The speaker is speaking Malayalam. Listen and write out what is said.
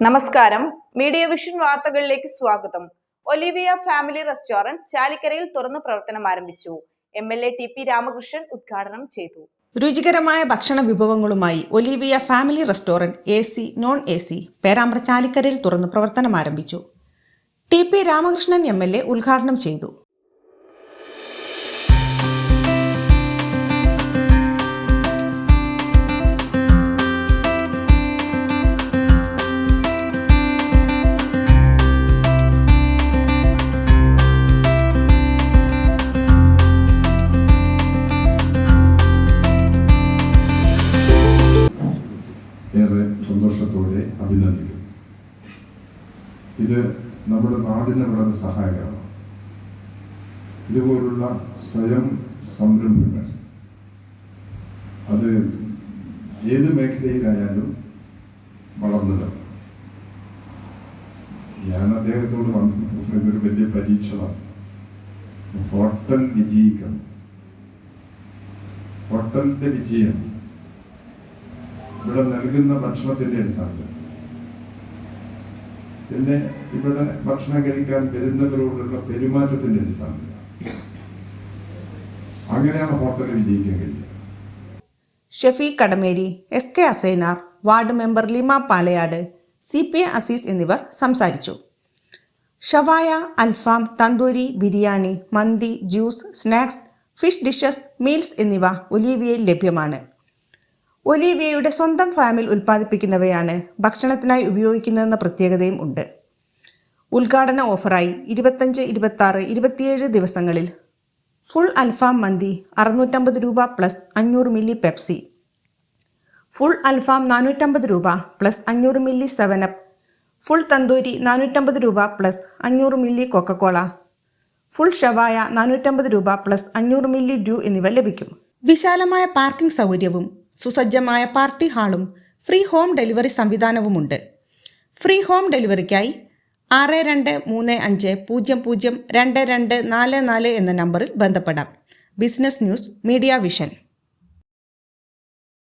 നമസ്കാരം. മീഡിയ വിഷൻ വാർത്തകളിലേക്ക് സ്വാഗതം. ഒലിവിയ ഫാമിലി റെസ്റ്റോറന്റ് ചാലിക്കരയിൽ തുറന്നു പ്രവർത്തനം ആരംഭിച്ചു. MLA TP രാമകൃഷ്ണൻ ഉദ്ഘാടനം ചെയ്തു. രുചികരമായ ഭക്ഷണ വിഭവങ്ങളുമായി Olivia family restaurant AC, non AC Perambra ചാലിക്കരയിൽ തുറന്നു പ്രവർത്തനം ആരംഭിച്ചു. TP രാമകൃഷ്ണൻ MLA ഉദ്ഘാടനം ചെയ്തു. ഏറെ സന്തോഷത്തോടെ അഭിനന്ദിക്കുന്നു. ഇത് നമ്മുടെ നാടിന് വളരെ സഹായകരമാണ്. ഇതുപോലുള്ള സ്വയം സംരംഭങ്ങൾ അത് ഏത് മേഖലയിലായാലും വളർന്നത്. ഞാൻ അദ്ദേഹത്തോട് വന്നു, ഇതൊരു വലിയ പരീക്ഷണമാണ്. ഹോട്ടൽ വിജയിക്കണം. ഹോട്ടലിന്റെ വിജയം ഇവിടെ നൽകുന്ന ഭക്ഷണത്തിന്റെ അടിസ്ഥാനത്തിൽ, പിന്നെ ഇവിടെ ഭക്ഷണം കഴിക്കാൻ വരുന്നവരോടുള്ള പെരുമാറ്റത്തിന്റെ അടിസ്ഥാനത്തിൽ, അങ്ങനെയാണ് ഹോട്ടലിൽ വിജയിക്കാൻ കഴിയുക. Shafeeq Kadameri, SK Asainar, ward member Lima Palayad, CPA Azeez എന്നിവർ സംസാരിച്ചു. ഷവായ, അൽഫാം, തന്തൂരി, ബിരിയാണി, മന്തി, juice, snacks, fish dishes, meals എന്നിവ ഒലിവിയയിൽ ലഭ്യമാണ്. ഒലിവിയയുടെ സ്വന്തം ഫാമിൽ ഉൽപ്പാദിപ്പിക്കുന്നവയാണ് ഭക്ഷണത്തിനായി ഉപയോഗിക്കുന്നതെന്ന പ്രത്യേകതയും ഉണ്ട്. ഉദ്ഘാടന ഓഫറായി 25, 26, 27 ദിവസങ്ങളിൽ ഫുൾ അൽഫാം മന്തി 650 രൂപ പ്ലസ് 500 മില്ലി പെപ്സി, ഫുൾ അൽഫാം 450 രൂപ plus 500 milli 7up, full tandoori 450 രൂപ പ്ലസ് 500 മില്ലി കൊക്കക്കോള, ഫുൾ ഷവായ 450 രൂപ പ്ലസ് 500 മില്ലി ഡ്യൂ എന്നിവ ലഭിക്കും. വിശാലമായ പാർക്കിംഗ് സൗകര്യവും സുസജ്ജമായ പാർട്ടി ഹാളും ഫ്രീ ഹോം ഡെലിവറി സംവിധാനവുമുണ്ട്. ഫ്രീ ഹോം ഡെലിവറിക്കായി 6235002244 എന്ന നമ്പറിൽ ബന്ധപ്പെടാം. Business news, media vision.